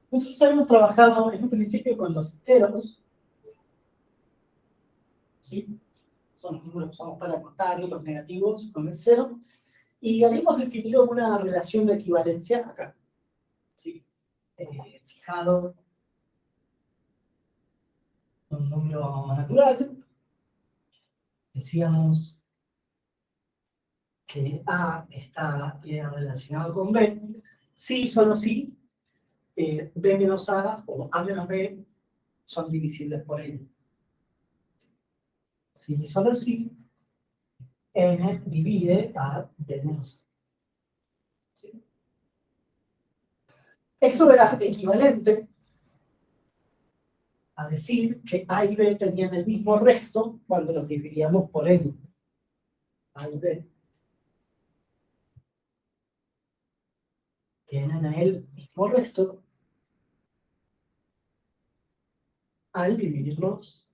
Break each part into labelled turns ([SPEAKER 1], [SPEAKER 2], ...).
[SPEAKER 1] Nosotros habíamos trabajado en un principio con los enteros, ¿sí? Son los números que usamos para contar, los negativos con el cero, y habíamos definido una relación de equivalencia acá, ¿sí? Fijado un número natural, decíamos que A está relacionado con B, sí, solo sí, B menos A o A menos B son divisibles por N. Sí, solo sí, N divide a B menos A. ¿Sí? Esto era equivalente a decir que A y B tenían el mismo resto cuando los dividíamos por N. A y B tienen el mismo resto al dividirlos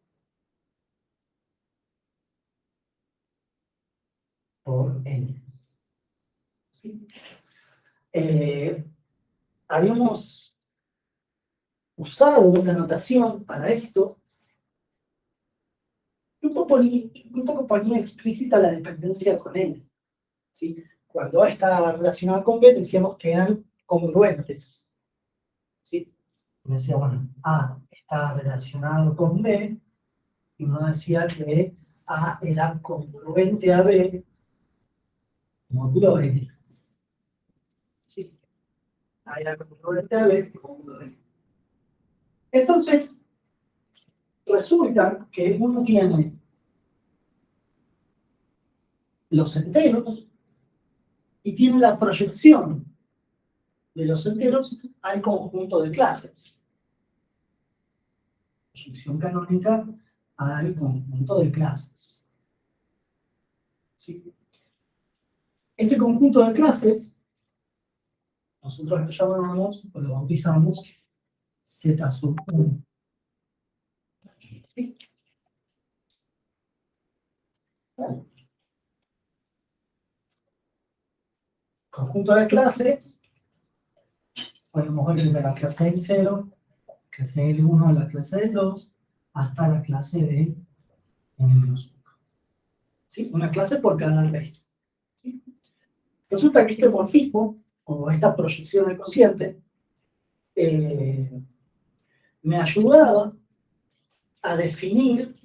[SPEAKER 1] por N. ¿Sí? Habíamos usado una notación para esto y un poco ponía explícita la dependencia con N. ¿Sí? Cuando A estaba relacionado con B decíamos que eran congruentes. ¿Sí? Me decía, bueno, A está relacionado con B y uno decía que A era congruente a B módulo N. ¿Sí? A era congruente a B módulo N. Entonces, resulta que uno tiene los enteros y tiene la proyección de los enteros al conjunto de clases. Proyección canónica al conjunto de clases. ¿Sí? Este conjunto de clases, nosotros lo llamamos, o lo bautizamos, Z sub 1. ¿Sí? Bueno, conjunto de clases, podemos ver desde la clase del 0, clase del 1 a la clase del 2, hasta la clase de N-1. ¿Sí? Una clase por cada resto. ¿Sí? Resulta que este morfismo, o esta proyección del cociente, me ayudaba a definir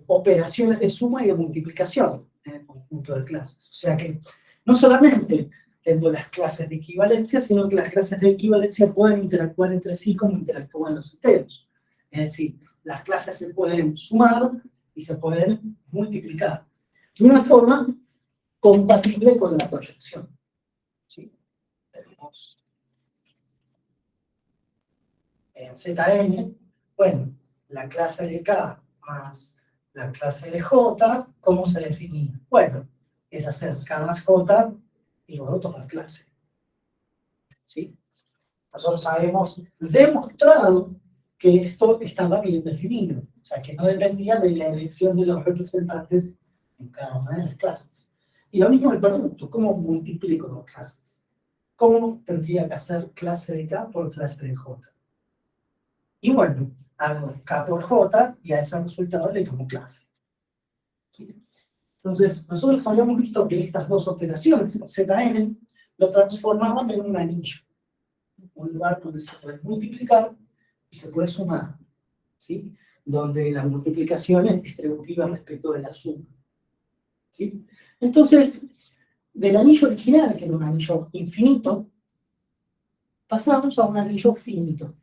[SPEAKER 1] operaciones de suma y de multiplicación en el conjunto de clases. O sea que no solamente tengo las clases de equivalencia, sino que las clases de equivalencia pueden interactuar entre sí como interactúan los enteros. Es decir, las clases se pueden sumar y se pueden multiplicar de una forma compatible con la proyección. ¿Sí? Tenemos en Zn, bueno, la clase de K más la clase de J, ¿cómo se definía? Bueno, es hacer K más J y luego tomar clase. ¿Sí? Nosotros habíamos demostrado que esto estaba bien definido, o sea, que no dependía de la elección de los representantes en cada una de las clases. Y lo mismo el producto, ¿cómo multiplico dos clases? ¿Cómo tendría que hacer clase de K por clase de J? Y bueno, hago K por J y a ese resultado le tomo clase. ¿Sí? Entonces, nosotros habíamos visto que estas dos operaciones, Zn, lo transformaban en un anillo. Un lugar donde se puede multiplicar y se puede sumar. ¿Sí? Donde la multiplicación es distributiva respecto de la suma. ¿Sí? Entonces, del anillo original, que era un anillo infinito, pasamos a un anillo finito.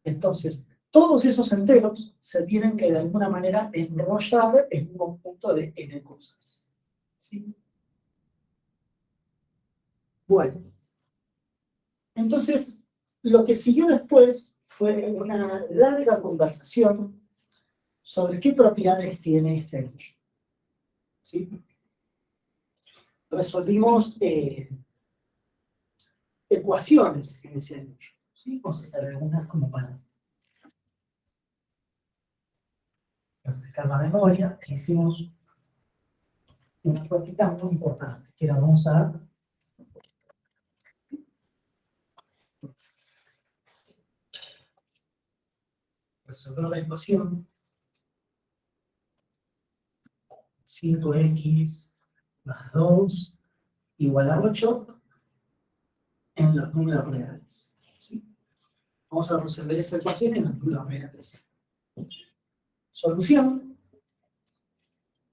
[SPEAKER 1] Entonces, todos esos enteros se tienen que de alguna manera enrollar en un conjunto de n cosas. ¿Sí? Bueno, entonces, lo que siguió después fue una larga conversación sobre qué propiedades tiene este anillo. ¿Sí? Resolvimos ecuaciones en ese anillo. ¿Sí? Vamos a hacer algunas como para refrescar la memoria, que hicimos una cuantita muy importante, que la vamos a resolver la ecuación 5x más 2 igual a 8 en los números reales. ¿Sí? Vamos a resolver esa ecuación en los números reales. Solución.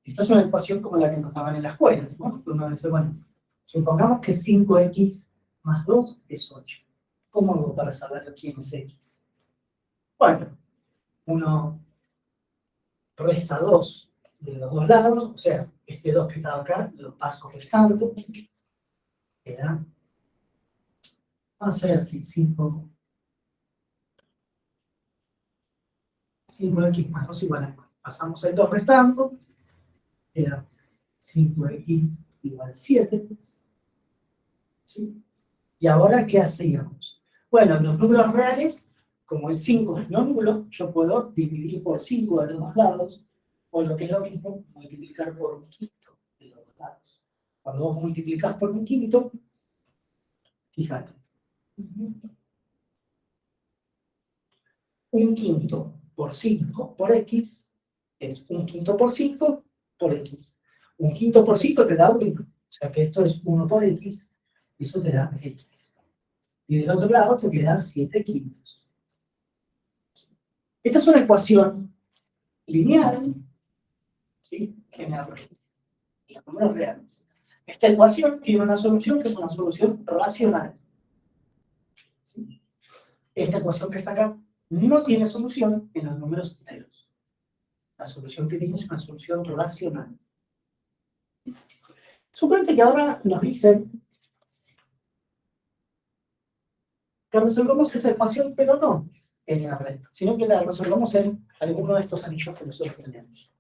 [SPEAKER 1] Esta es una ecuación como la que nos daban en la escuela, ¿no? Uno dice, bueno, supongamos que 5x más 2 es 8. ¿Cómo hago para saber quién es x? Bueno, uno resta 2 de los dos lados, o sea, este 2 que estaba acá lo paso restando, queda, va a ser así, 5x más 2 igual a 9. Pasamos el 2 restando, queda 5x igual a 7. ¿Sí? ¿Y ahora qué hacíamos? Bueno, en los números reales, como el 5 es no nulo, yo puedo dividir por 5 de los dos lados, o lo que es lo mismo, multiplicar por un quinto de los dos lados. Cuando vos multiplicás por un quinto, fíjate, un quinto por 5 por x es un quinto por 5 por x. Un quinto por 5 te da 1, o sea que esto es 1 por x, y eso te da x. Y del otro lado te quedan 7 quintos. Esta es una ecuación lineal, ¿sí? General, y los números reales. Esta ecuación tiene una solución que es una solución racional. ¿Sí? Esta ecuación que está acá no tiene solución en los números enteros. La solución que tiene es una solución racional. Suponete que ahora nos dicen que resolvamos esa ecuación, pero no en la red, sino que la resolvamos en alguno de estos anillos que nosotros tenemos.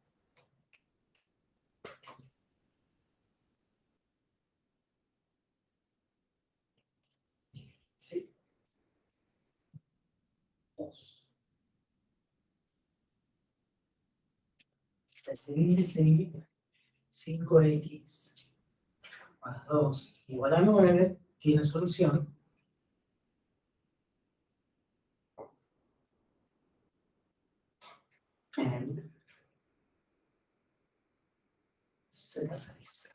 [SPEAKER 1] ¿Sí? 2. Seguir 5x más 2 igual a 9 tiene solución. En Z6.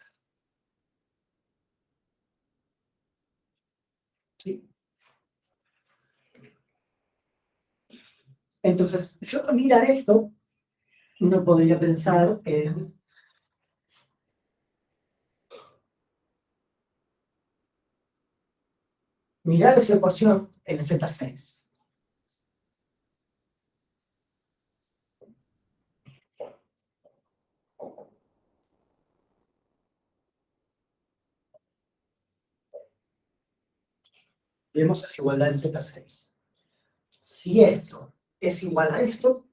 [SPEAKER 1] ¿Sí? Entonces, si uno mira esto, uno podría pensar en mirar esa ecuación en Z6. Vemos esa igualdad en Z6. Si esto es igual a esto,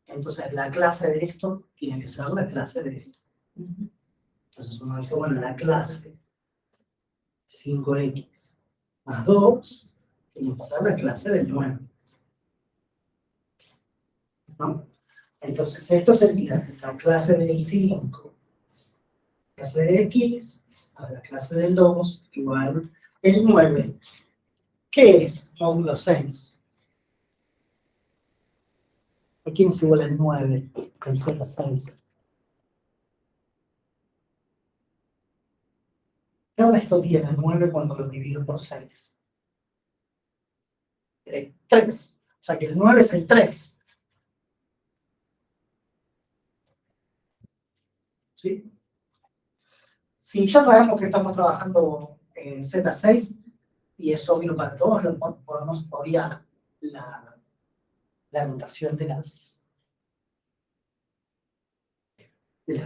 [SPEAKER 1] entonces la clase de esto tiene que ser la clase de esto. Entonces uno dice, bueno, la clase 5x más 2 tiene que ser la clase del 9. ¿No? Entonces esto sería la clase del 5, la clase de x, a la clase del 2, igual el 9. ¿Qué es módulo 6? ¿A quién es igual el 9 en Z6? ¿Qué resto tiene el 9 cuando lo divido por 6? 3. O sea que el 9 es el 3. ¿Sí? Si ya sabemos que estamos trabajando en Z6, y es obvio para todos, podemos obviar la notación de las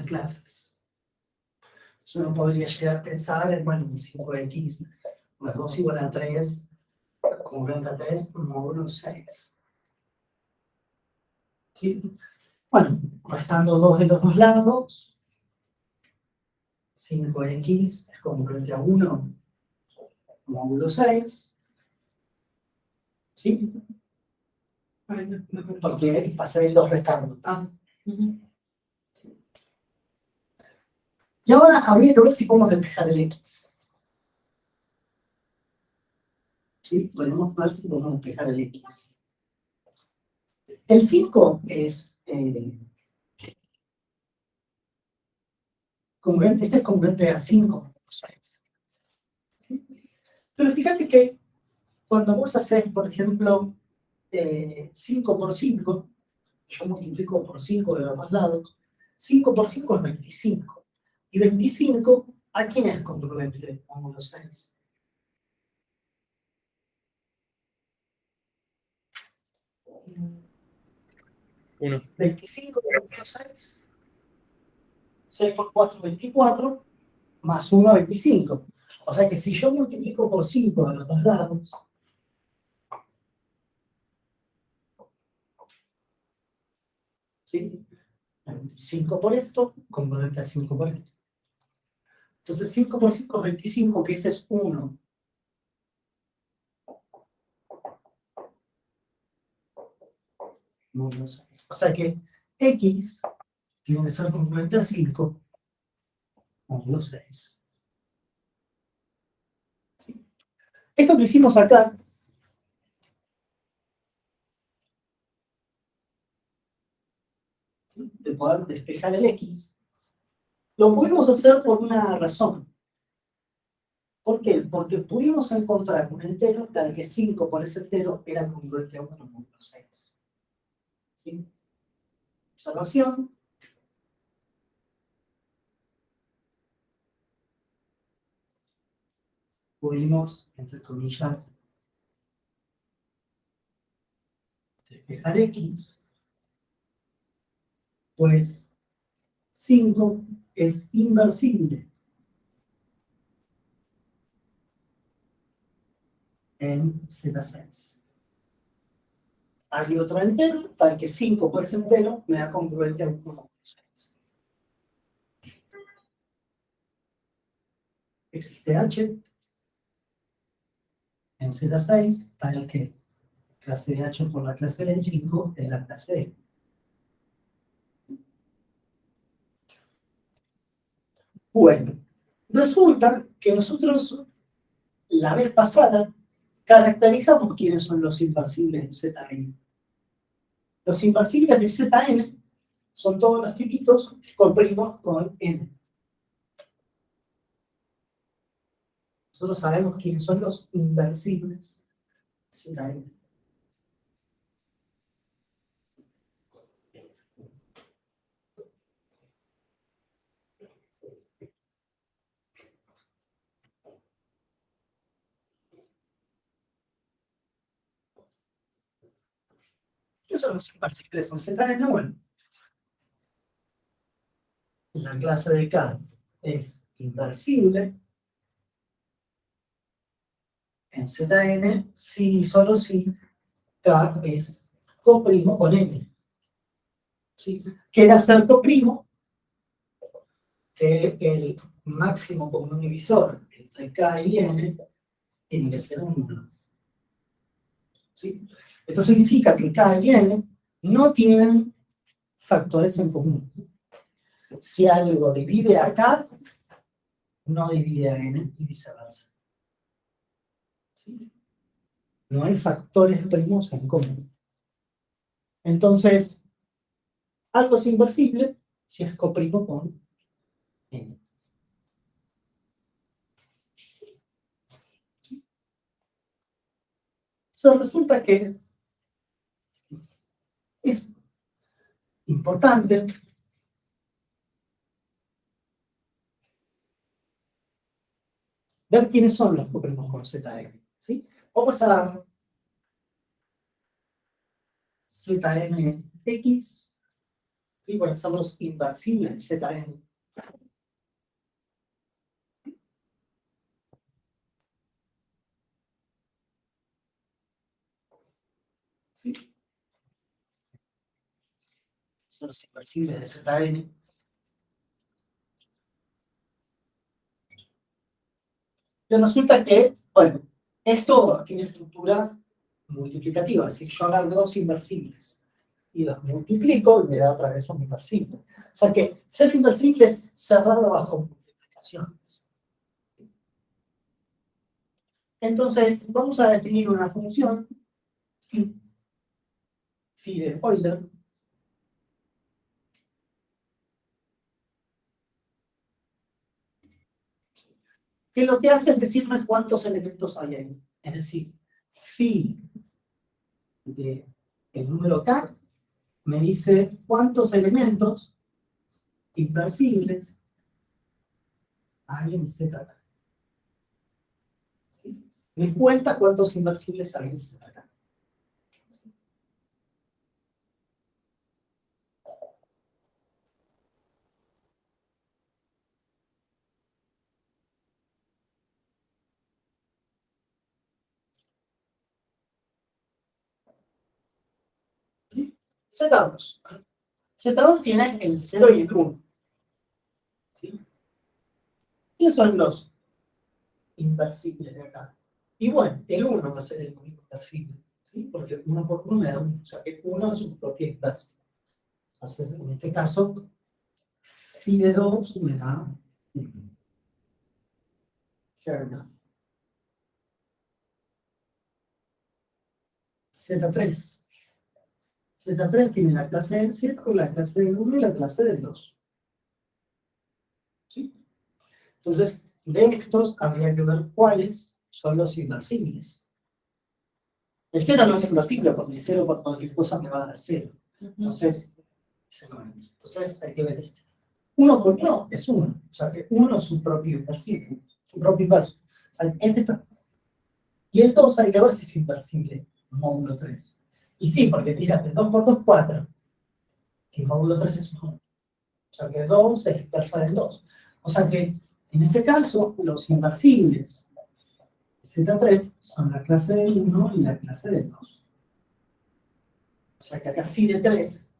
[SPEAKER 1] clases. Entonces uno podría llegar a pensar en, bueno, 5x más 2 igual a 3, congruente a 3, módulo 6. ¿Sí? Bueno, restando 2 de los dos lados, 5x es congruente a 1, módulo 6. ¿Sí? Porque pasé el 2 restando. Y ahora habría que ver si podemos despejar el x. ¿Sí? Podemos ver si podemos despejar el x. El 5 es congruente, este es congruente a 5 por 6. ¿Sí? Pero fíjate que cuando vos haces, por ejemplo, 5 por 5, yo multiplico por 5 de los dos lados, 5 por 5 es 25. Y 25, ¿a quién es congruente? Como los 6.
[SPEAKER 2] 1.
[SPEAKER 1] 25 por 6. 6 por 4, 24. Más 1, 25. O sea que si yo multiplico por 5 a los dos lados, ¿sí? 5 por esto, congruente a 5 por esto. Entonces 5 por 5 es 25, que ese es 1. O sea que X tiene que ser congruente a 5 módulo 6. ¿Sí? Esto que hicimos acá, ¿sí?, de poder despejar el X, lo pudimos hacer por una razón. ¿Por qué? Porque pudimos encontrar un entero tal que 5 por ese entero era congruente a 1 módulo 6. ¿Sí? Observación. Pudimos, entre comillas, despejar X, pues 5 es inversible en Z6. Hay otro entero, tal que 5 por ese entero me da congruente a 1,6. Existe H en Z6, tal que clase de H por la clase de 5 es la clase de. Bueno, resulta que nosotros la vez pasada caracterizamos quiénes son los inversibles de Zn. Los inversibles de Zn son todos los tipitos con primos con n. Nosotros sabemos quiénes son los inversibles de Zn. ¿Qué son los inversibles en Zn? Bueno, la clase de K es inversible en Zn si y solo si K es coprimo con n. ¿Sí? Que era ser coprimo que el máximo común divisor entre K y n tiene que ser 1. ¿Sí? Esto significa que K y n no tienen factores en común. Si algo divide a K, no divide a n y viceversa. ¿Sí? No hay factores primos en común. Entonces, algo es inversible si es coprimo con n. Entonces, resulta que es importante ver quiénes son los coprimos con Zn. ¿Sí? Vamos a Znx, ¿sí? Para hacerlos inversibles en Zn. ¿Sí? Son los inversibles de Zn. Y resulta que, bueno, esto tiene estructura multiplicativa, es decir, yo agarro dos inversibles y los multiplico y me da otra vez un inversible. O sea que ser inversible es cerrado bajo multiplicaciones. Entonces, vamos a definir una función phi phi de Euler, que lo que hace es decirme cuántos elementos hay ahí. Es decir, phi de el número k me dice cuántos elementos inversibles hay en Z. ¿Sí? Me cuenta cuántos inversibles hay en Z. ¿Sí? Z2. Z2 tiene el 0 y el 1. ¿Sí? ¿Quiénes son los inversibles de acá? Y bueno, el 1 va a ser el único inversible. ¿Sí? Porque 1 por 1 me da 1. O sea que 1 es su propia inversa. Entonces, en este caso, phi de 2 me da 1. Fair enough. Z3. Z3 tiene la clase del 0, la clase del 1 y la clase del 2. ¿Sí? Entonces, de estos habría que ver cuáles son los inversibles. El 0 no es inversible porque el 0 por cualquier cosa me va a dar 0. Entonces, hay que ver este. 1 por 1 es 1. O sea que 1 es su propio inversible, su propio inverso. O sea, este está. Y el 2 hay que ver si es inversible, módulo 3. Y sí, porque fíjate, 2 por 2, 4. Que módulo 3 es 1. O sea que 2 es inversa del 2. O sea que, en este caso, los inversibles Z3 son la clase del 1 y la clase del 2. O sea que acá phi de 3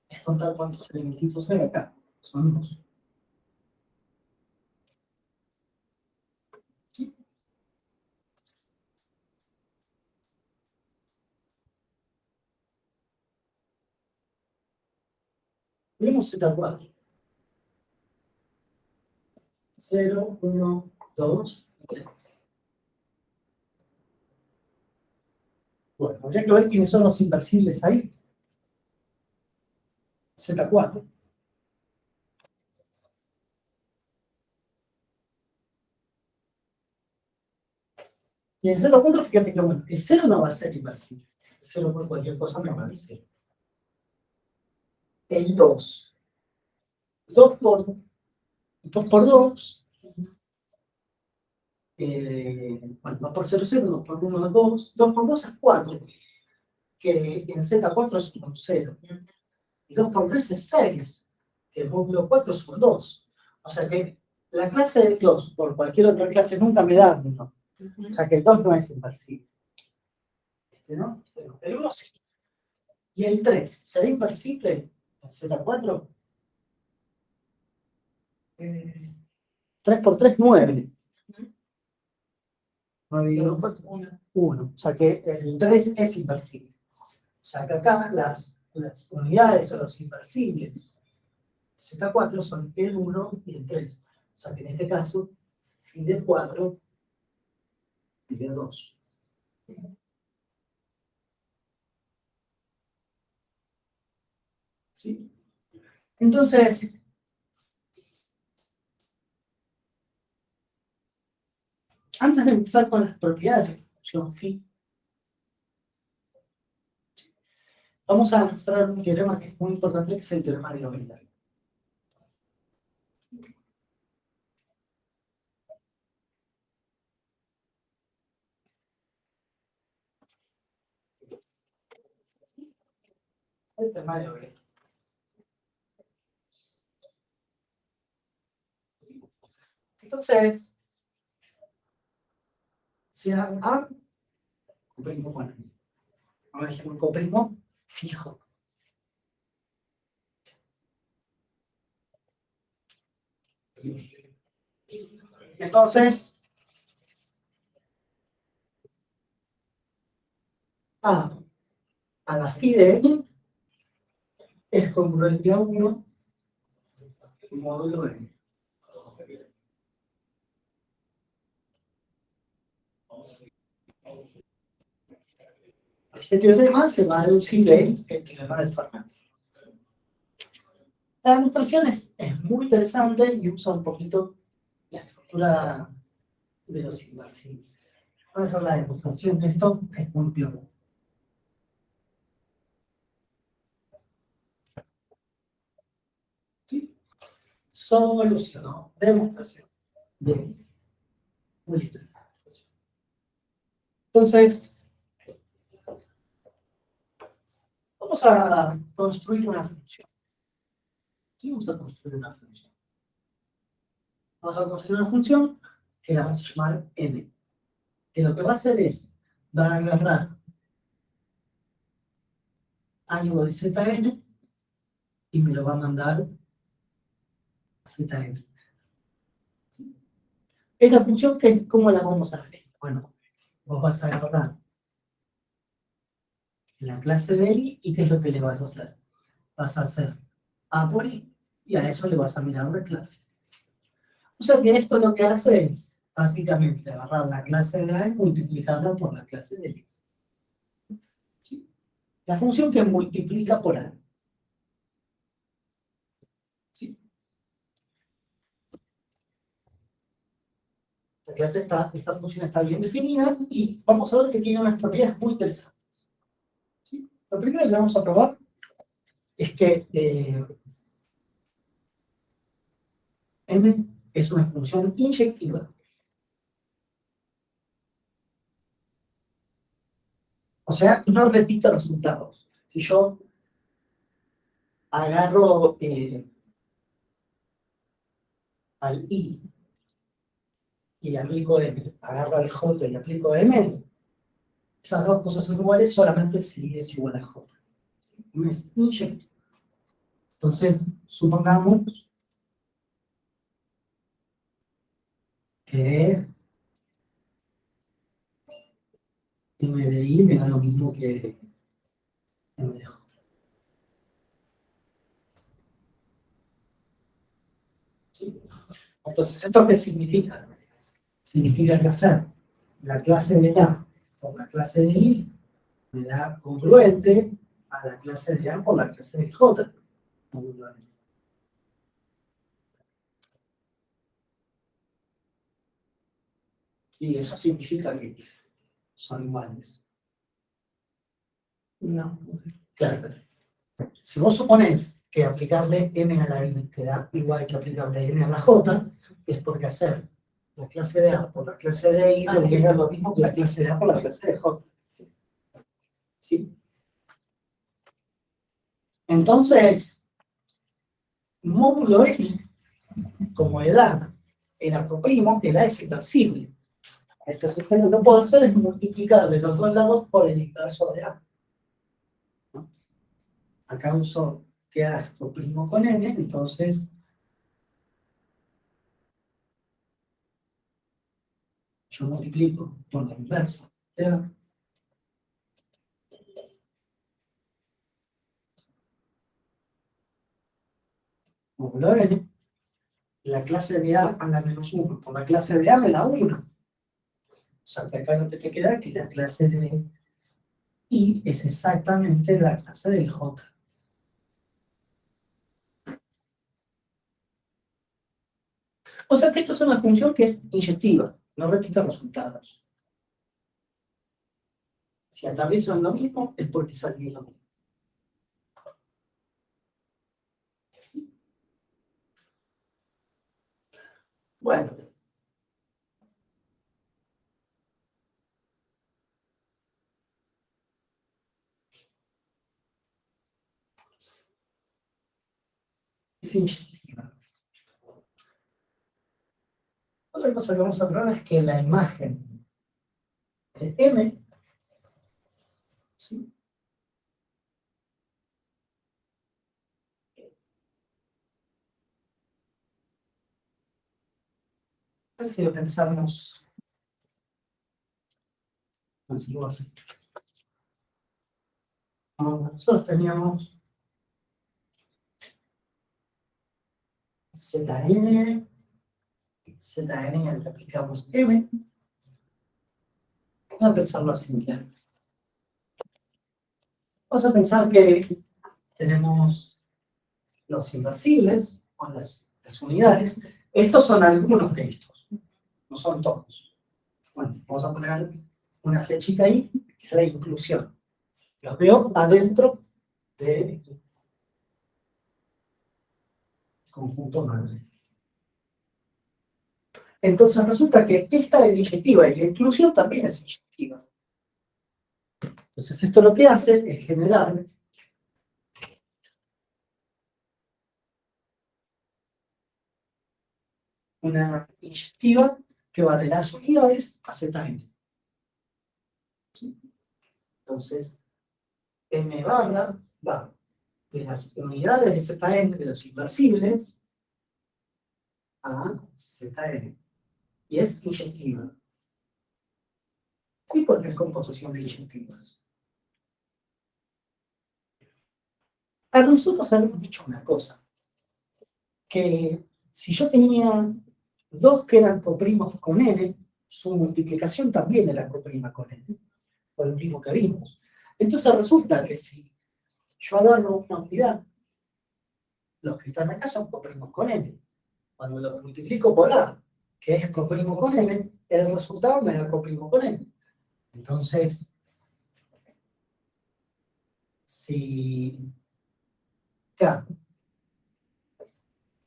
[SPEAKER 1] es contar cuántos elementitos hay acá. Son 2. ¿Sí? Vemos Z4. 0, 1, 2, 3. Bueno, habría que ver quiénes son los inversibles ahí. Z4. Y en 0,4, fíjate que bueno, el 0 no va a ser inversible. El 0 por cualquier cosa me va a decir. El 2. 2 por 2. Bueno, 2 por 0, 0, 2 por 1, 2. 2 por 2 es 4. Que en Z4 es un 0. Y 2 por 3 es 6. Que el módulo 4 es un 2. O sea que la clase del 2 por cualquier otra clase nunca me da 1. O sea que el 2 no es inversible. Este no, este no. El 1 sí. Y el 3, ¿será inversible en Z4? 3 por 3, 9. 9 y 2, 4, 1. O sea que el 3 es inversible. O sea que acá las unidades o los inversibles Z4 son el 1 y el 3. O sea que en este caso, phi de 4 y de 2. ¿Sí? Entonces, antes de empezar con las propiedades de la función phi, vamos a mostrar un teorema que es muy importante, que es el teorema de Euler. El teorema de Euler. Entonces, si A comprimo, bueno, vamos a elegir un comprimo fijo. Entonces, a la phi de n es congruente a 1 módulo n. este teorema se va a deducir el teorema de Fermat. La demostración es muy interesante y usa un poquito la estructura de los invasivos. Vamos a hacer la demostración de esto, que es muy piola. ¿Sí? Solucionó. Demostración de multitud. Entonces, vamos a construir una función. ¿Qué vamos a construir una función? Vamos a construir una función que la vamos a llamar n. Que lo que va a hacer es, va a agarrar algo de Zn y me lo va a mandar a Zn. ¿Sí? Esa función, ¿cómo la vamos a ver? Bueno, vos vas a agarrar la clase de i y ¿qué es lo que le vas a hacer? Vas a hacer a por i y a eso le vas a mirar una clase. O sea que esto lo que hace es, básicamente, agarrar la clase de a y multiplicarla por la clase de i. ¿Sí? La función que multiplica por a. ¿Sí? Esta función está bien definida y vamos a ver que tiene unas propiedades muy interesantes. ¿Sí? Lo primero que vamos a probar es que m es una función inyectiva. O sea, no repite resultados. Si yo agarro al i y aplico m, agarro al j y aplico m, esas dos cosas son iguales solamente si es igual a j. ¿Sí? M es inyectiva. Entonces, supongamos que m de i me da lo mismo que m de j. ¿Sí? Entonces, ¿esto qué significa? Significa que hacer la clase de A por la clase de I me da congruente a la clase de A por la clase de J. Y eso significa que son iguales. No, claro. Si vos suponés que aplicarle m a la i te da igual que aplicarle m a la j, es porque hacer la clase de A por la clase de I debería dar lo mismo que la clase de A por la clase de J. ¿Sí? Entonces, módulo n, como edad, el arco primo, que da es inversible. Entonces, lo que puedo hacer es multiplicar de los dos lados por el inverso de A. ¿No? Acá uso que A arco primo con n, entonces yo multiplico por la inversa de A. Módulo n, la clase de A a la menos 1 por la clase de A me da 1. O sea que acá lo que te queda es que la clase de I es exactamente la clase del J. O sea que esto es una función que es inyectiva, no repite resultados. Si atraviesan lo mismo, es porque salen lo mismo. Bueno. Es inyectiva. Otra cosa que vamos a probar es que la imagen de M, ¿sí? A ver si lo pensamos así. Nosotros teníamos Zn, Zn al que aplicamos M. Vamos a pensarlo así, ¿ya? Vamos a pensar que tenemos los inversibles, o las unidades. Estos son algunos de estos, no son todos. Bueno, vamos a poner una flechita ahí, que es la inclusión. Los veo adentro del conjunto madre. Entonces resulta que esta es inyectiva y la inclusión también es inyectiva. Entonces esto lo que hace es generar una inyectiva que va de las unidades a Zn. ¿Sí? Entonces, M barra va de las unidades de Zn, de los inversibles, a Zn. Y es inyectiva. ¿Y por qué es composición de inyectivas? A nosotros habíamos dicho una cosa, que si yo tenía dos que eran coprimos con n, su multiplicación también era coprima con n, por el mismo que vimos. Entonces resulta que si yo agarro una unidad, los que están acá son coprimos con n. Cuando lo multiplico por a, que es coprimo con n, el resultado me da coprimo con n. Entonces, si k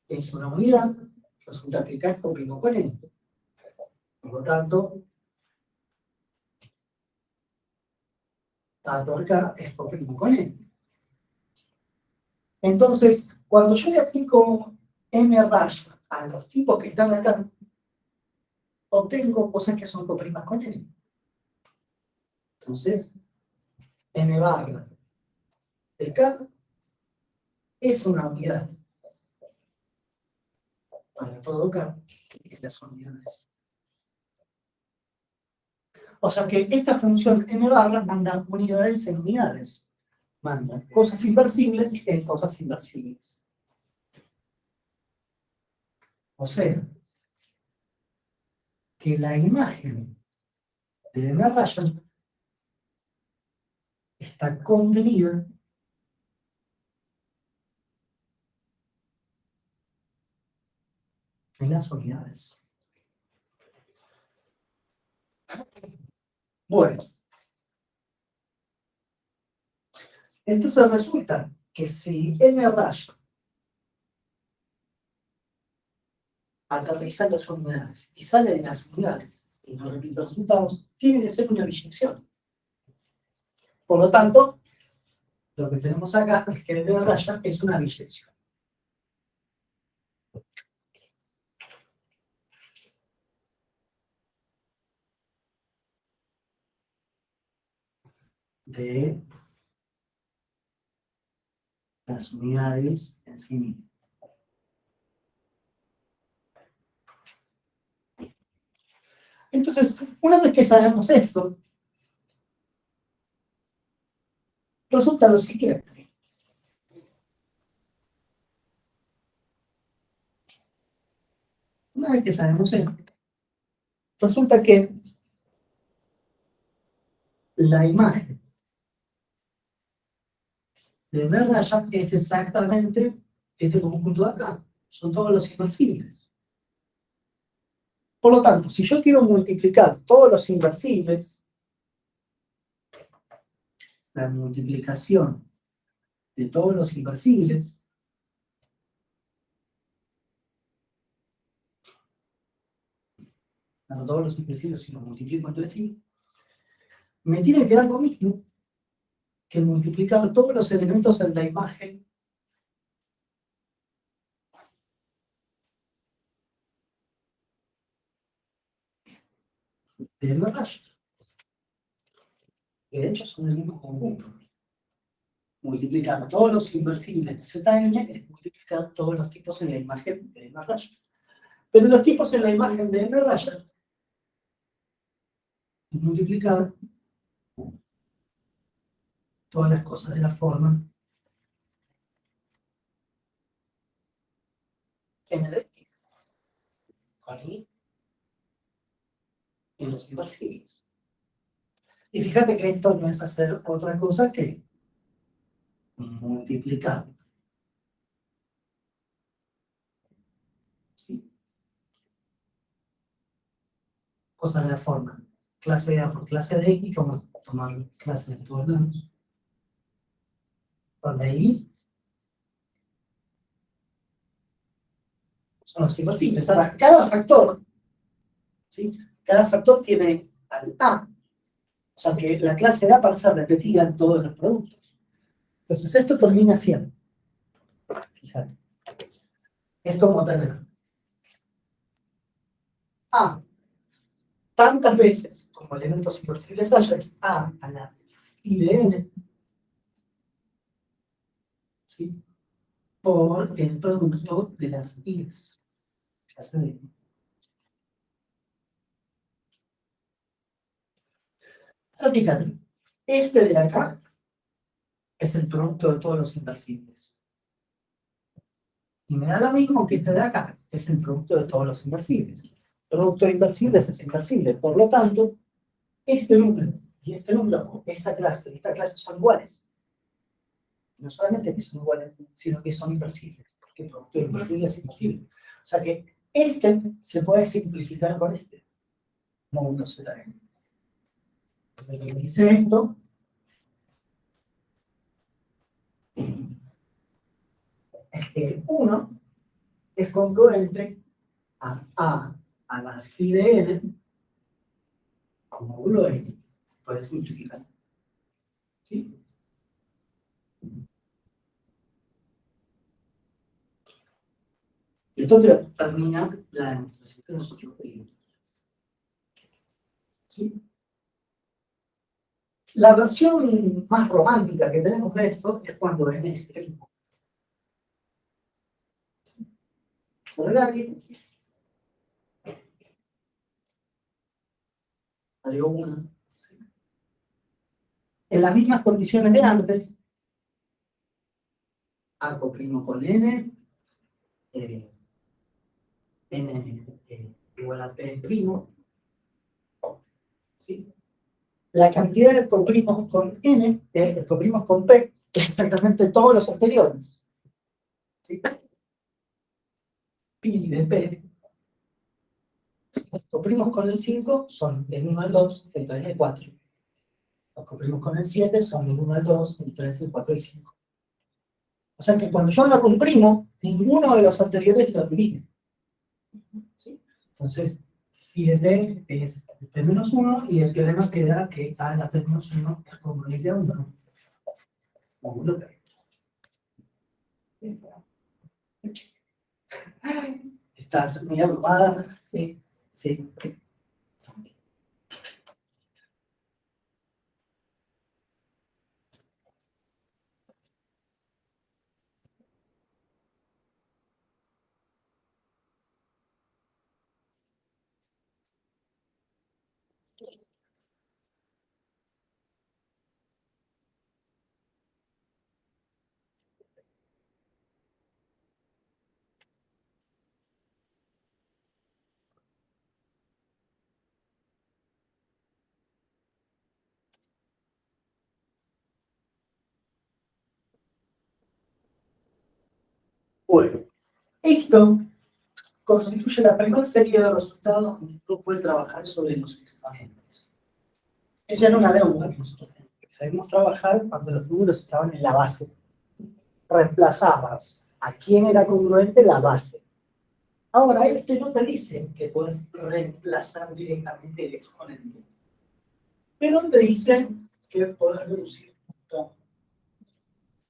[SPEAKER 1] es una unidad, resulta que k es coprimo con n. Por lo tanto, a por k es coprimo con n. Entonces, cuando yo le aplico m raya a los tipos que están acá, obtengo cosas que son coprimas con n. Entonces, m barra de k es una unidad para todo k en las unidades. O sea que esta función m barra manda unidades en unidades. Manda cosas inversibles en cosas inversibles. O sea, que la imagen de m raya está contenida en las unidades. Bueno, entonces resulta que si m raya aterriza en las unidades y sale de las unidades y no repite los resultados, tiene que ser una biyección. Por lo tanto, lo que tenemos acá es que m raya es una biyección. De las unidades en sí mismas. Entonces, una vez que sabemos esto, resulta lo siguiente. Una vez que sabemos esto, resulta que la imagen de M raya es exactamente este conjunto de acá. Son todos los inversibles. Por lo tanto, si yo quiero multiplicar todos los inversibles, la multiplicación de todos los inversibles todos los inversibles si los multiplico entre sí, me tiene que dar lo mismo que multiplicar todos los elementos en la imagen de M raya, que de hecho son el mismo conjunto. Multiplicar todos los inversibles de Zn es multiplicar todos los tipos en la imagen de M raya. Pero los tipos en la imagen de M raya es multiplicar todas las cosas de la forma M de I, con I en los inversibles. Y fíjate que esto no es hacer otra cosa que multiplicar. ¿Sí? Cosas de la forma. Clase de A por clase de X, como tomar clase de todos lados. Donde ahí son los inversibles. Ahora, cada factor, ¿sí? Cada factor tiene al A. O sea que la clase de A pasa repetida en todos los productos. Entonces esto termina siendo, fíjate, es como tener A tantas veces como elementos inversibles haya, es A a la phi de n, ¿sí? Por el producto de las i's. Clase de n. Pero fíjate, este de acá es el producto de todos los inversibles. Y me da lo mismo que este de acá, es el producto de todos los inversibles. Producto de inversibles es inversible. Por lo tanto, este número y este número, esta clase y esta clase son iguales. No solamente que son iguales, sino que son inversibles. Porque el producto de inversible es inversible. O sea que este se puede simplificar con este. Como 1 z n. Cuando me dice esto, es que 1 es congruente a la phi de n como módulo n. Puede simplificar. ¿Sí? Esto termina la demostración que nosotros pedimos. ¿Sí? La versión más romántica que tenemos de esto es cuando n es primo. Por aquí, salió una. En las mismas condiciones de antes, A primo con n, n igual a t primo. ¿Sí? La cantidad de coprimos con n, coprimos con p, es exactamente todos los anteriores. ¿Sí? Pi de p. Los coprimos con el 5 son del 1 al 2, el 3 y el 4. Los coprimos con el 7 son del 1 al 2, el 3, el 4 y el 5. O sea que cuando yo lo comprimo, ninguno de los anteriores lo divide. ¿Sí? Entonces, phi de t es p menos 1 y el teorema queda que a la p menos 1 es congruente a 1. Módulo p. ¿Estás muy abrumada? Sí. Sí. Bueno, esto constituye la primera serie de resultados que uno puede trabajar sobre los exponentes. Es ya no una deuda que nosotros tenemos. Sabemos trabajar cuando los números estaban en la base. Reemplazabas a quién era congruente la base. Ahora, este no te dice que puedes reemplazar directamente el exponente. Pero te dice que puedes reducir.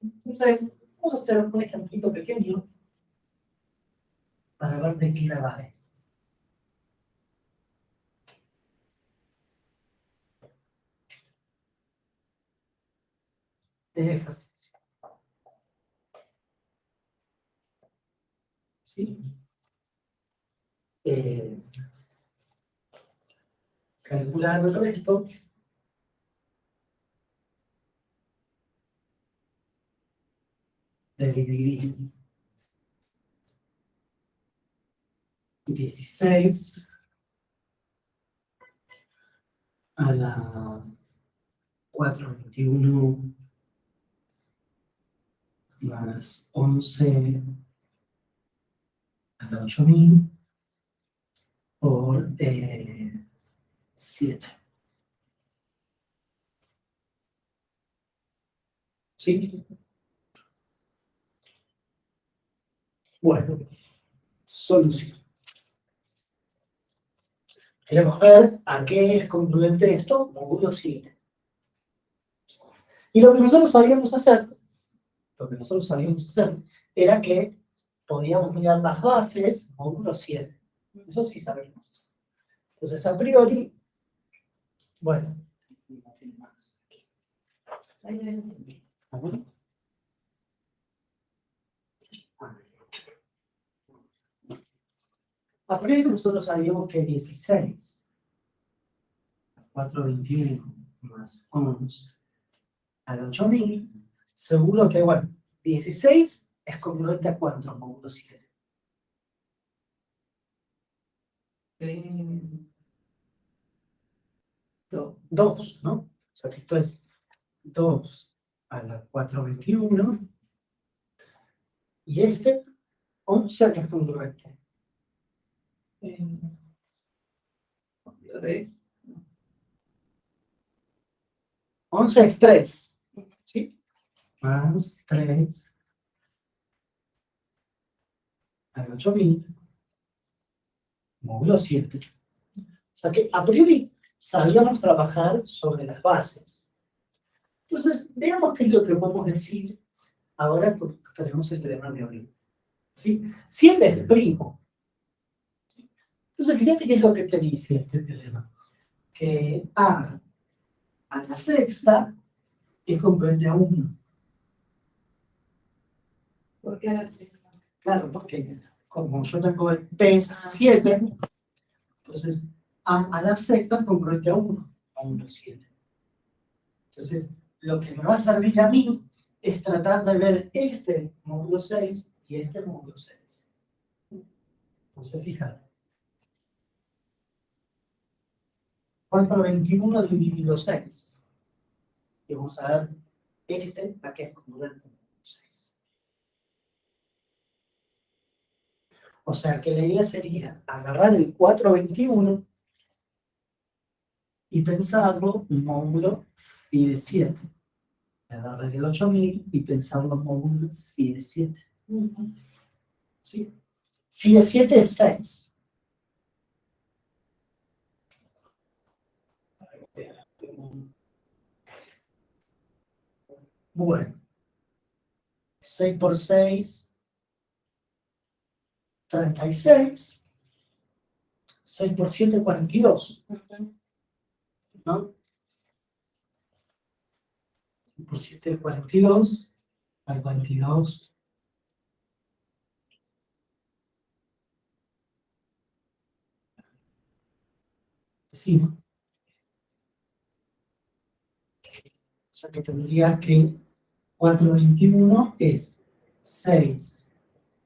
[SPEAKER 1] Entonces, vamos a hacer un ejemplito pequeño para ver de qué la va. De ejercicio. ¿Sí? Calcular el resto de dividir 16 a la 421 más 11 a la 8000 por 7. ¿Sí? Bueno, solución. Queremos ver a qué es congruente esto, módulo 7. Y lo que nosotros sabíamos hacer, era que podíamos mirar las bases, módulo 7. Eso sí sabíamos hacer. Entonces, a priori, bueno, no tiene más. A priori nosotros sabíamos que 16, 421 más 11 a la 8000, seguro que, bueno, 16 es congruente a 4 módulo 7. 2, ¿no? O sea que esto es 2 a la 421 y este 11 a que es congruente. 3. 11 es 3, ¿sí? Más 3 a la 8000 módulo 7. O sea que a priori sabíamos trabajar sobre las bases. Entonces, veamos qué es lo que podemos decir ahora que tenemos el teorema de Euler. ¿Sí? 7 es primo. ¿Sí? Entonces, fíjate qué es lo que te dice este teorema. Que a la sexta es congruente a 1.
[SPEAKER 2] ¿Por qué a la sexta?
[SPEAKER 1] Claro, porque como yo tengo el P7, entonces a la sexta es congruente a 1, a 1, 7. Entonces, lo que me va a servir a mí es tratar de ver este módulo 6 y este módulo 6. Entonces, fíjate. 421 dividido 6. Y vamos a ver este a qué es congruente con 6. O sea que la idea sería agarrar el 421 y pensarlo módulo phi de 7. Agarrar el 8000 y pensarlo módulo phi de 7. ¿Sí? Phi de 7 es 6. Bueno, 6 por 6, 36. 6 por 7, 42. ¿No? 6 por 7, 42. Al 42. Sí, ¿no? O sea que tendría que 421 es 6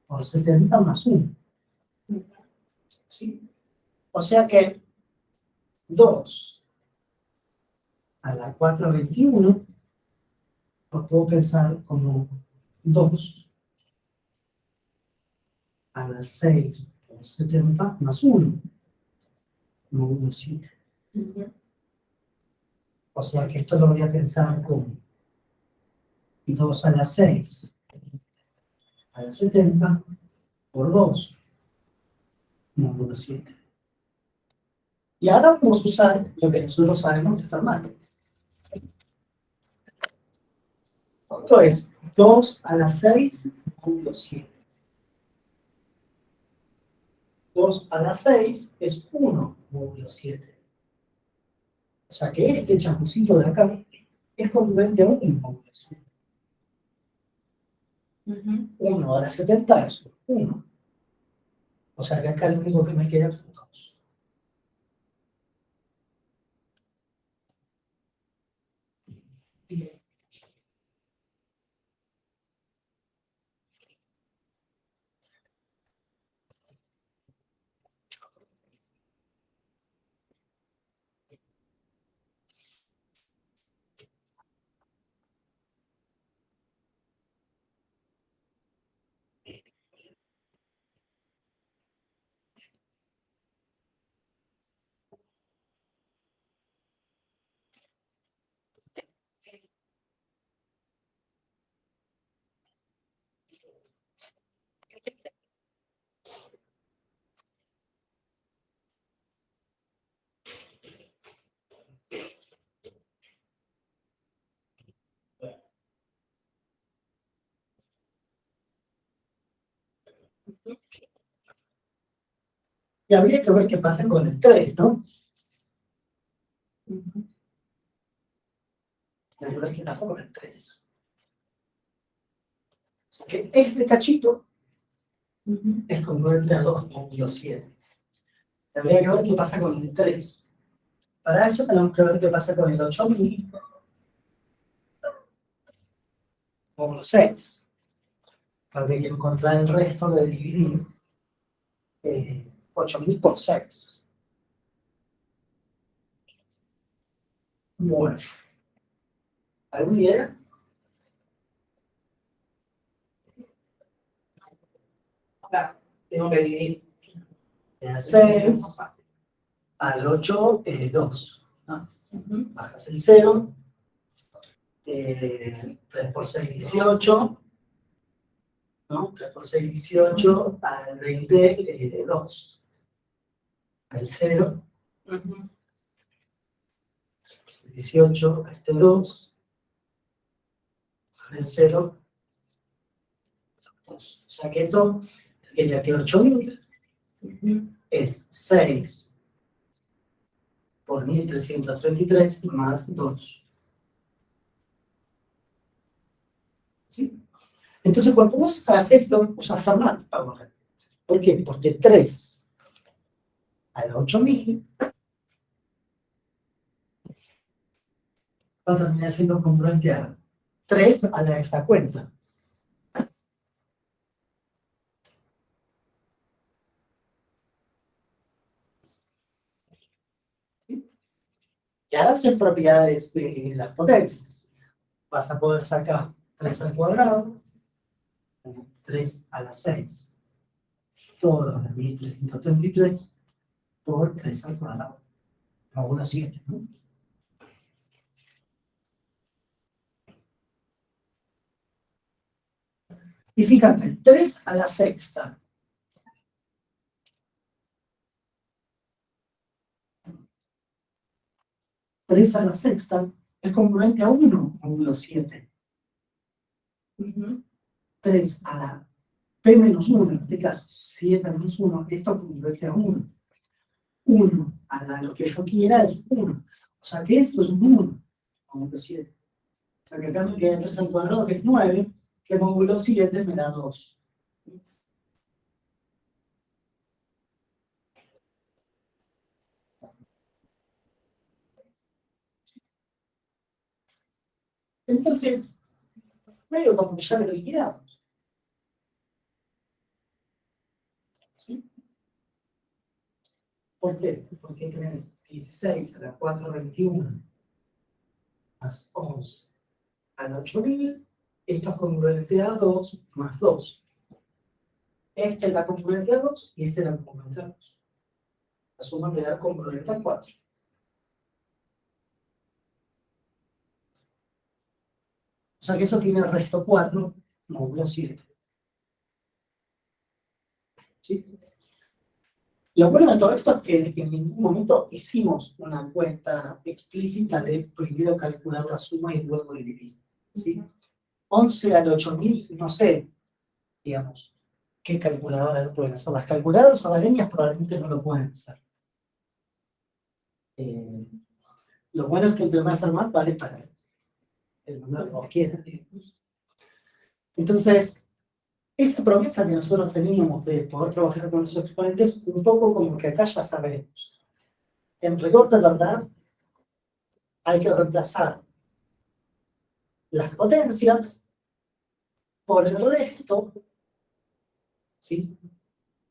[SPEAKER 1] por 70 más 1. ¿Sí? O sea que 2 a la 421 lo puedo pensar como 2 a la 6 por 70 más 1. No 1, 7. O sea que esto lo voy a pensar como 2 a la 6 a la 70 por 2, módulo 7. Y ahora vamos a usar lo que nosotros sabemos de Fermat. Esto es 2 a la 6 módulo 7. 2 a la 6 es 1 módulo 7. O sea que este chapucito de acá es congruente a 1 módulo 7. 1 a la 70 es 1. O sea que acá lo único que me queda es 2. Y habría que ver qué pasa con el 3, ¿no? Habría que ver qué pasa con el 3. O sea que este cachito es congruente a 2,7. Habría que ver qué pasa con el 3. Para eso tenemos que ver qué pasa con el 8000 módulo 6. Habría que encontrar el resto de dividir 8000 por 6. Bueno, ¿alguna idea? Tengo que dividir de 6 al 8, 2. ¿No? Bajas el 0. 3 por 6, 18. ¿No? 3 por 6, 18. Al 20, 2. Al 0. 18, este 2. Al 0. 2. O sea que esto, que 8000 es 6 por 1333 más 2. ¿Sí? Entonces, cuando vos haces esto, usas Fermat ahora. ¿Por qué? Porque 3 al 8000 va a terminar siendo congruente a 3 a la esta cuenta. ¿Sí? Y ahora son propiedades de las potencias. Vas a poder sacar 3 al cuadrado, 3 a la 6. Todo a 1333 por 3 al cuadrado. Módulo 7, ¿no? Y fíjate, 3 a la sexta. 3 a la sexta es congruente a 1, módulo 7. 3 a la p menos 1, en este caso 7 menos 1, esto congruente a 1. 1 a la lo que yo quiera es 1. O sea que esto es un 1, módulo 7. O sea que acá me queda 3 al cuadrado, que es 9, que módulo 7 me da 2. Entonces, medio como que ya lo liquidamos. ¿Sí? ¿Por qué? Porque tenés 16 a la 421 más 11 a la 8000. Esto es congruente a 2 más 2. Este es la congruente a 2 y este es la congruente a 2. La suma me da congruente a 4. O sea que eso tiene el resto 4 módulo 7. ¿Sí? Lo bueno de todo esto es que en ningún momento hicimos una cuenta explícita de primero calcular la suma y luego dividir. ¿Sí? 11 al 8000, no sé, digamos, qué calculadora lo pueden hacer. Las calculadoras hogareñas probablemente no lo pueden hacer. Lo bueno es que el teorema de Fermat vale para el número que vos quieras, digamos. Entonces, esa promesa que nosotros teníamos de poder trabajar con los exponentes, un poco como que acá ya sabemos. En rigor de verdad, hay que reemplazar las potencias por el resto, ¿sí?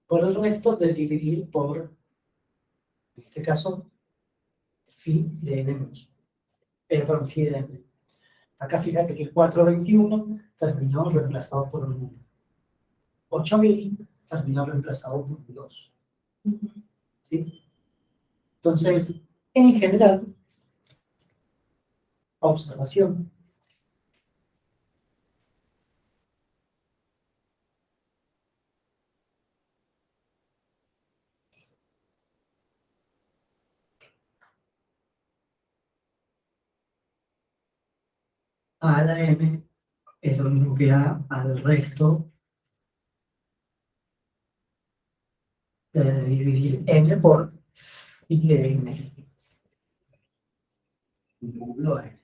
[SPEAKER 1] Por el resto de dividir por, en este caso, phi de n menos. Perdón, phi de n. Acá fíjate que el 421 terminó reemplazado por un 1. 8000 terminó reemplazado por un 2. ¿Sí? Entonces, en general, observación. A la m es lo mismo que a al resto dividir n por phi de n. Módulo n.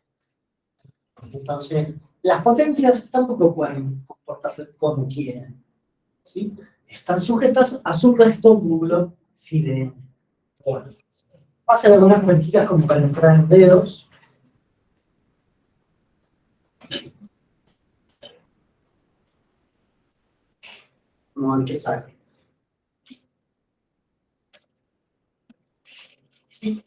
[SPEAKER 1] Entonces, las potencias tampoco pueden comportarse como quieren, ¿sí? Están sujetas a su resto módulo phi de n. Bueno, vamos a hacer algunas cuentitas como para entrar en dedos. Vamos a ver qué sale. ¿Sí?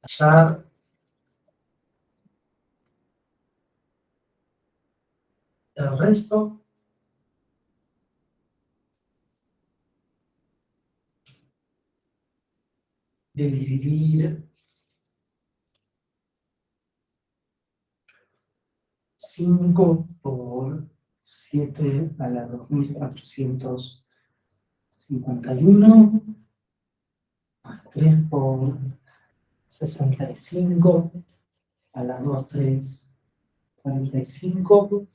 [SPEAKER 1] Hallar el resto de dividir 5 por 7 a la 2451 más 3 por 65 a la 2345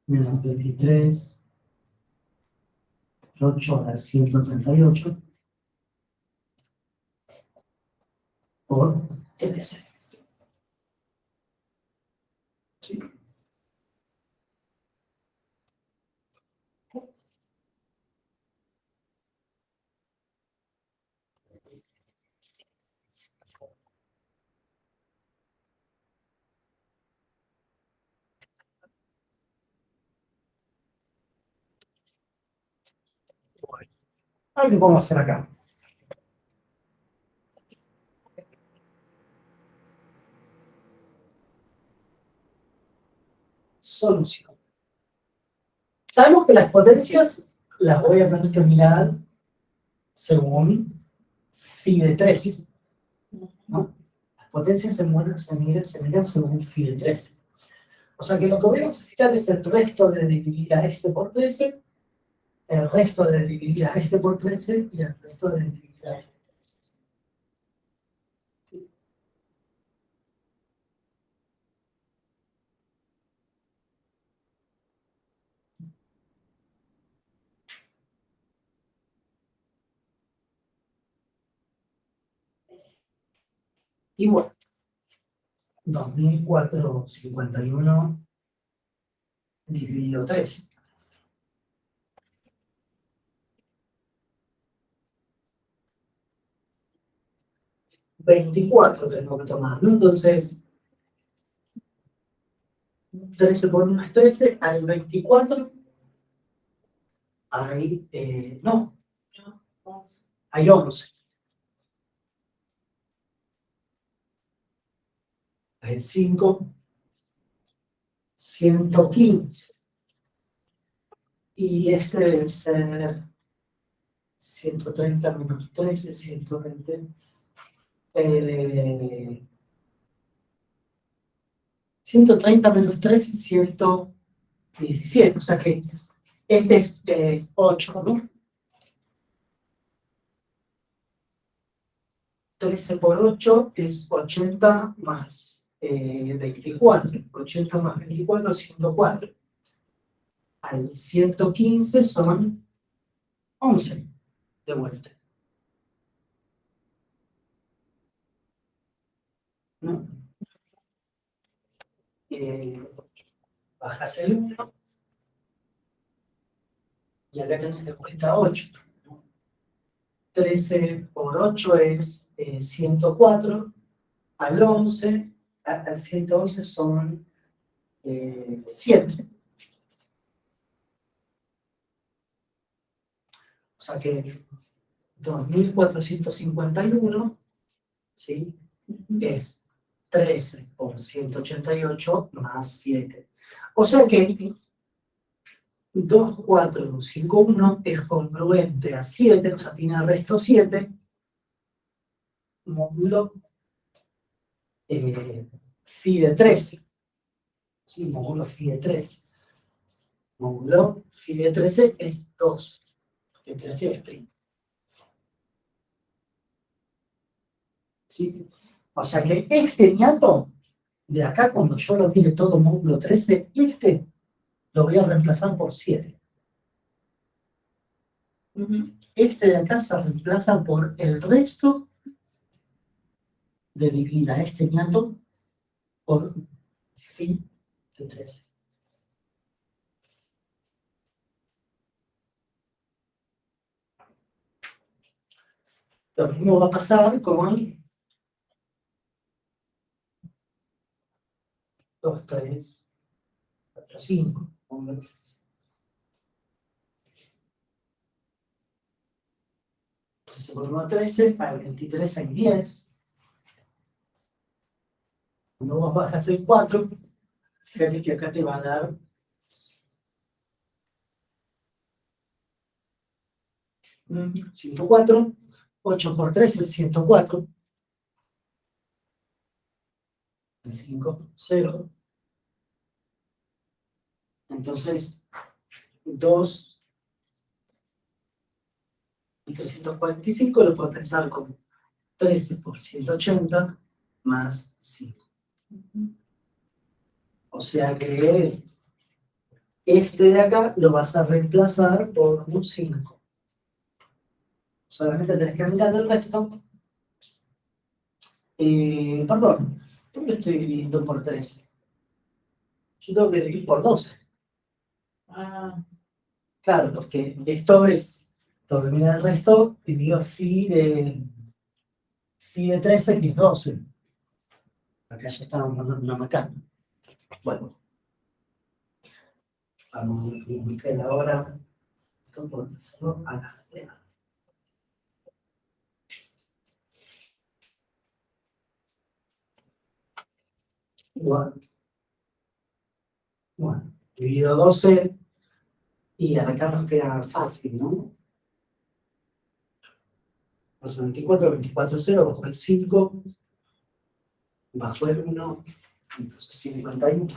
[SPEAKER 1] menos 23 8 a la 138 por 13. ¿Sí? Bueno, a ver qué podemos hacer acá. Solución. Sabemos que las potencias las voy a tener que mirar según phi de 13, ¿no? Las potencias se miran según phi de 13. O sea que lo que voy a necesitar es el resto de dividir a este por 13, el resto de dividir a este por 13 y el resto de dividir a este por 13. ¿Sí? Y bueno, 2451 dividido 13. 24 tengo que tomar, ¿no? Entonces, 13 por 1 es 13, hay 24, hay, no, hay 11. Hay 5, 115. Y este debe ser 130 menos 13, 120. 130 menos 13, 117. O sea que este es 8, ¿no? 13 por 8 es 80 más 24. 80 más 24, 104. Al 115 son 11 de vuelta, ¿no? Bajas el 1 y acá tenés de vuelta 8. 13 por 8 es 104. Al 11, al 111 son 7. O sea que 2451, ¿sí? Es 13 por 188 más 7. O sea que 2451 es congruente a 7, o sea, tiene el resto 7, módulo phi de 13. ¿Sí? Módulo phi de 13. Módulo phi de 13 es 2. Que 13 es primo. ¿Sí? O sea que este ñato De acá, cuando yo lo tire todo módulo 13, este lo voy a reemplazar por 7. Este de acá se reemplaza por el resto de dividir a este ñato por phi de 13. Lo mismo va a pasar con 2, 3, 4, 5. 13 por 1, 13, para el 23 hay 10. Cuando vos bajas el 4, fíjate que acá te va a dar 104. 8 por 3 es 104. 5, 0. Entonces, 2 y 345 lo puedo pensar como 13 por 180 más 5. O sea que este de acá lo vas a reemplazar por un 5. Solamente tenés que mirar el resto. Perdón, ¿por qué estoy dividiendo por 13? Yo tengo que dividir por 12. Claro, porque esto es, tengo que mirar el resto, dividido phi de 13, que es 12. Acá ya estábamos mandando una macana. Bueno, vamos a multiplicar ahora esto por hacerlo a la cadena. Igual. Bueno, dividido 12 y acá nos queda fácil, ¿no? 24, 24, 0, bajo el 5, bajo el 1, entonces 51.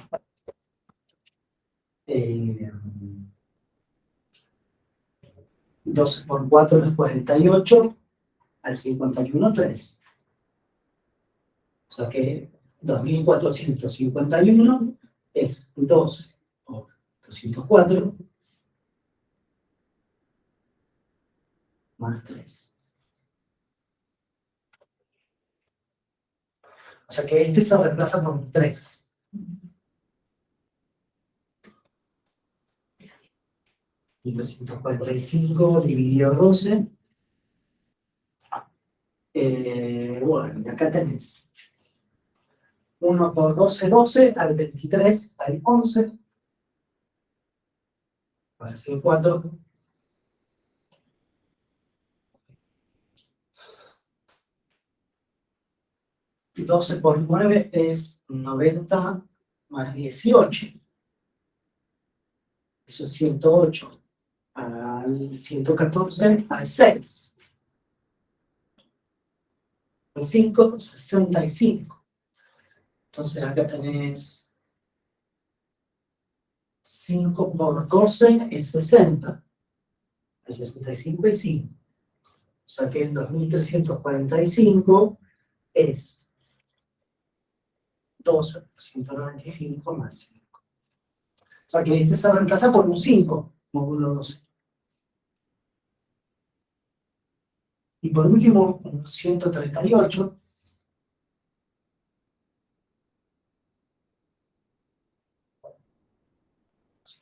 [SPEAKER 1] 12 por 4 es 48, al 51, 3. O sea que 2451 es 12 por 204 más 3. O sea que este se reemplaza por 3. Y 345 dividido 12. Bueno, y acá tenés 1 por 12, 12, al 23 hay 11. Va a ser 4. 12 por 9 es 90 más 18. Eso es 108. Al 114 hay 6. Al 5, 65. Entonces acá tenés 5 por 12 es 60. El 65 es 5. O sea que el 2345 es 12 por 195 más 5. O sea que este se reemplaza por un 5, módulo 12. Y por último, un 138.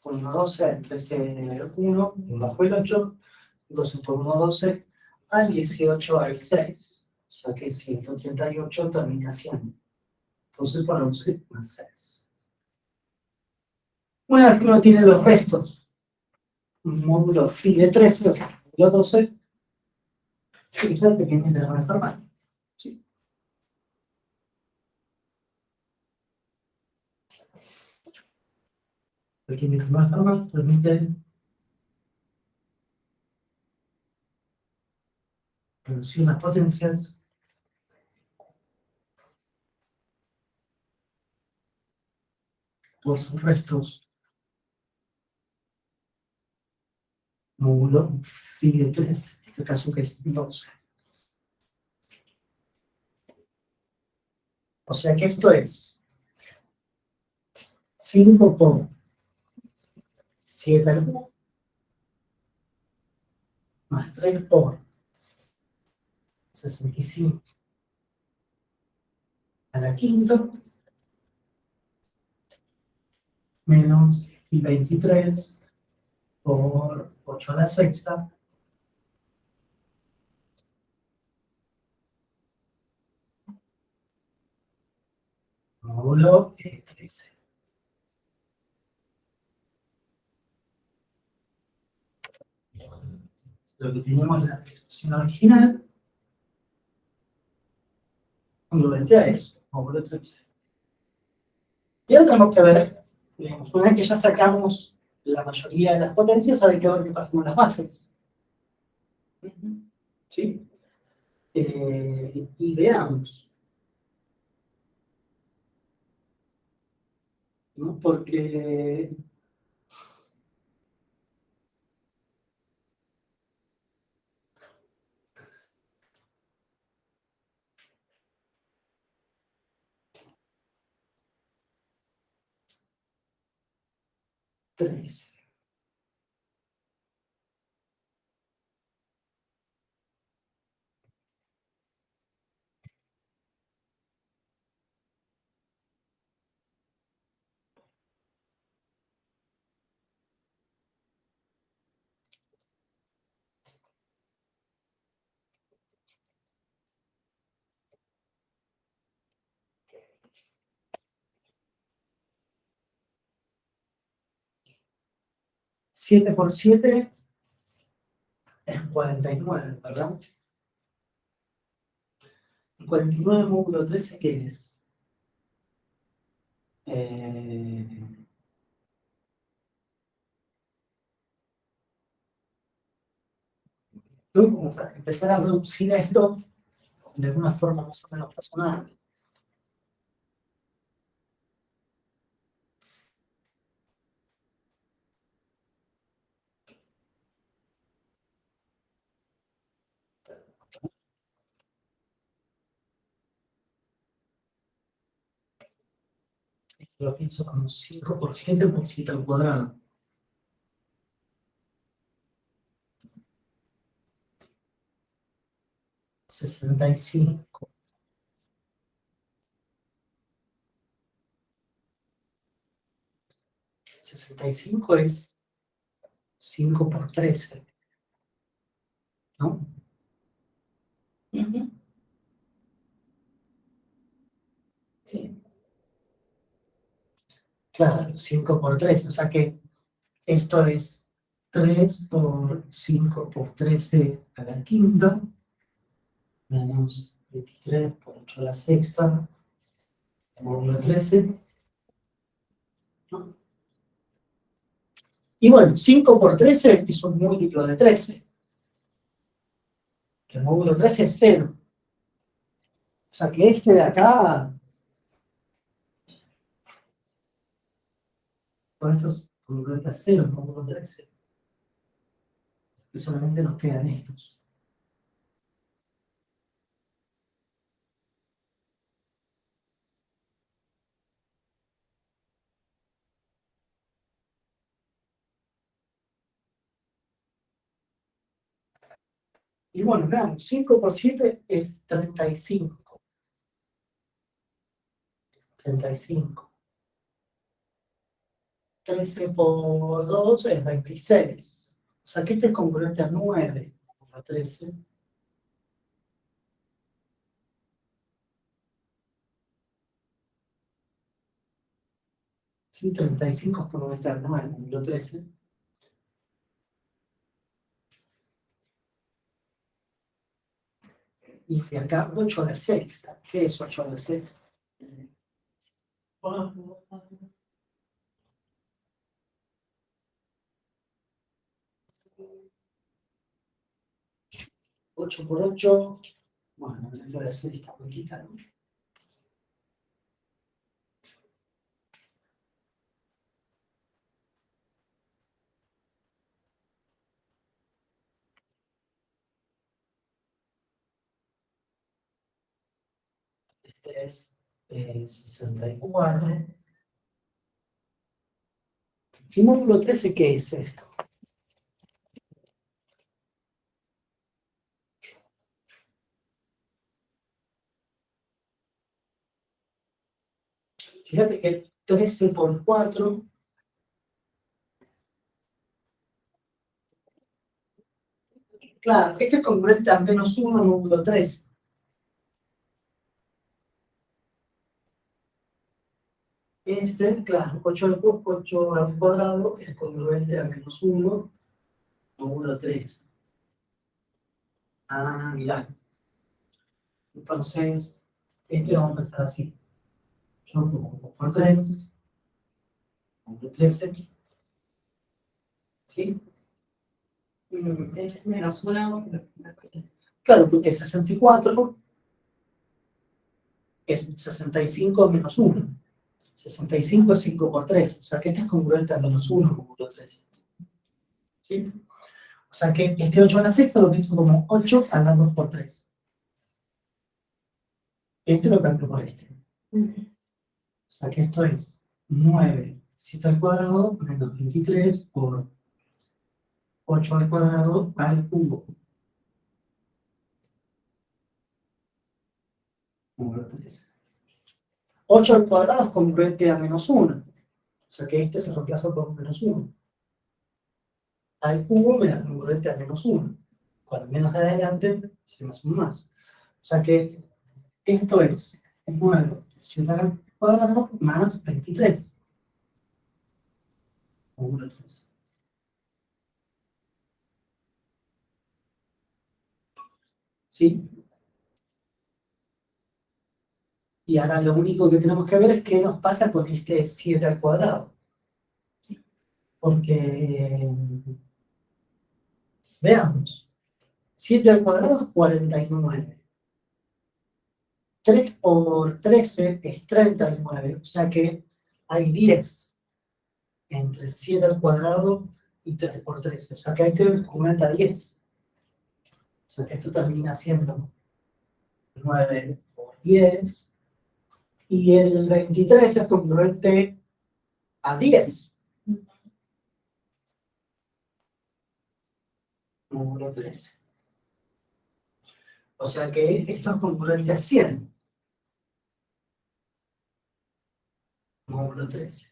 [SPEAKER 1] Por 1, 12, 13, 1, bajo el 8. 12 por 1, 12. Al 18 hay 6. O sea que 138 termina 100. Entonces por 11 más 6. Una vez que uno tiene los restos, un módulo phi de 13, o sea, módulo 12, es el pequeño intervalo formal. ¿Sí? El pequeño intervalo formal permite reducir las potencias por sus restos módulo phi de 13, en este caso que es 12. O sea que esto es 5 por 7 al cubo, más 3 por 65 a la quinta, menos 23 por 8 a la sexta, módulo 13. Lo que teníamos en la expresión original, congruente a eso, módulo 13. Y ahora tenemos que ver, digamos, una vez que ya sacamos la mayoría de las potencias, ahora hay que ver qué pasa con las bases. ¿Sí? Y veamos, ¿no? Porque 3. 7 por 7 es 49, ¿verdad? 49 módulo 13, ¿qué es? Vamos a empezar a reducir esto de alguna forma más o menos razonable. Esto lo pienso como 5 por 7 por 7 al cuadrado. 65. 65 es 5 por 13, ¿no? Ujú. Sí. Claro, 5 por 3, o sea que esto es 3 por 5 por 13 a la quinta, menos 23 por 8 a la sexta, módulo 13, ¿no? Y bueno, 5 por 13 es un múltiplo de 13, que el módulo 13 es 0. O sea que este de acá, con estos congruentes a 0, el módulo 13, que solamente nos quedan estos. Y bueno, veamos, 5 por 7 es 35. 35. 13 por 2 es 26. O sea que este es congruente a 9. A 13. Sí, 35 es congruente a 9, número 13. Y de acá 8 a la sexta. ¿Qué es 8 a la sexta? 8 por 8. Bueno, voy a hacer esta vueltita, ¿no? Este es 64 ¿Y módulo 13 qué es esto? Fíjate que 13 por 4, claro, este es congruente a menos 1 módulo 13. Este, claro, 8 al cuadrado es congruente a menos 1 módulo 13. Ah, mirá. Entonces, este lo vamos a pensar así. 8 por 3, módulo 13. ¿Sí?
[SPEAKER 2] Menos una.
[SPEAKER 1] Claro, porque 64 es 65 menos 1. 65 es 5 por 3. O sea que este es congruente a menos 1 módulo 13. ¿Sí? O sea que este 8 a la sexta lo pienso como 8 a la 2 por 3. Este lo cambio por este. O sea que esto es 9, 7 al cuadrado menos 23 por 8 al cuadrado al cubo. Módulo 13. 8 al cuadrado es congruente a menos 1. O sea que este se reemplaza por menos 1. Al cubo me da congruente a menos 1. Cuando menos de adelante, se me suma más. O sea que esto es 9 ciudad al cuadrado más 23. Módulo 13. ¿Sí? Y ahora lo único que tenemos que ver es qué nos pasa con este 7 al cuadrado. Porque, veamos, 7 al cuadrado es 49. 3 por 13 es 39. O sea que hay 10 entre 7 al cuadrado y 3 por 13. O sea que hay que aumenta 10. O sea que esto termina siendo 9 por 10. Y el 23 es congruente a 10. Módulo 13. O sea que esto es congruente a 100. Módulo 13.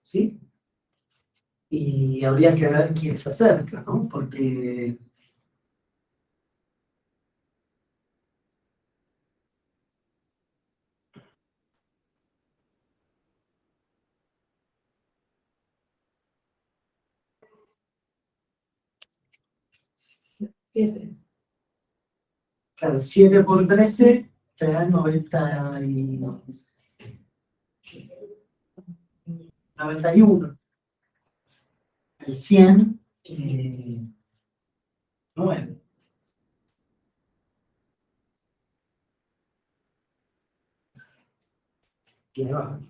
[SPEAKER 1] ¿Sí? Y habría que ver quién se acerca, ¿no? Porque
[SPEAKER 2] Siete.
[SPEAKER 1] claro, 7 por 13 te da 91. El 100, 9. Y ahí va.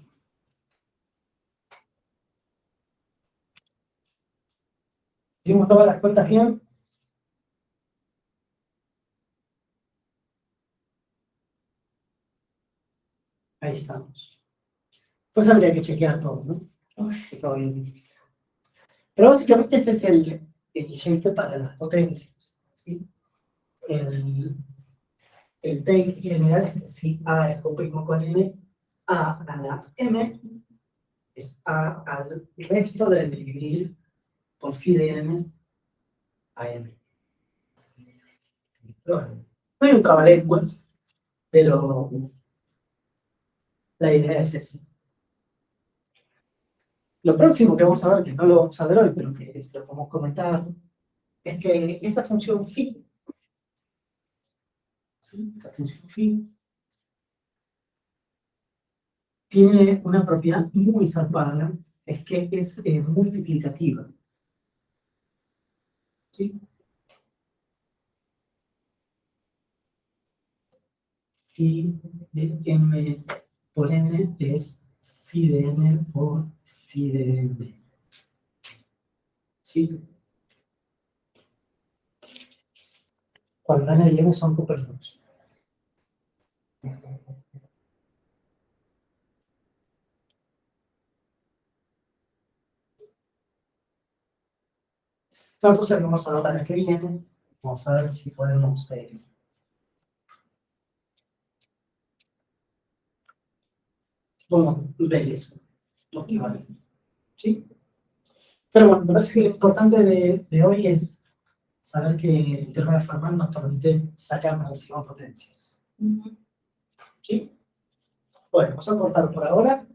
[SPEAKER 1] ¿Hicimos todas las cuentas bien? Ahí estamos. Pues habría que chequear todo, ¿no? Que todo bien. Pero básicamente este es el jefe para las potencias, ¿sí? El, el T en general es que si A es coprimo con N, A a la M es A al resto de dividir por phi de N a M. Pero bueno, no hay un trabalenguas, pero la idea es esa. Lo próximo que vamos a ver, que no lo vamos a ver hoy, pero que lo podemos comentar, es que esta función phi, ¿sí? Esta función phi tiene una propiedad muy zarpada, es que es multiplicativa. ¿Sí? Phi de m por n es phi de n por phi de m. ¿Sí? Cuando van a llegar son Copernicus. Entonces vamos a la para que viene. Vamos a ver si podemos ver eso. Vale. ¿Sí? Pero bueno, me parece que lo importante de hoy es saber que el teorema de Fermat nos permite sacar máximas potencias. ¿Sí? Bueno, vamos a cortar por ahora.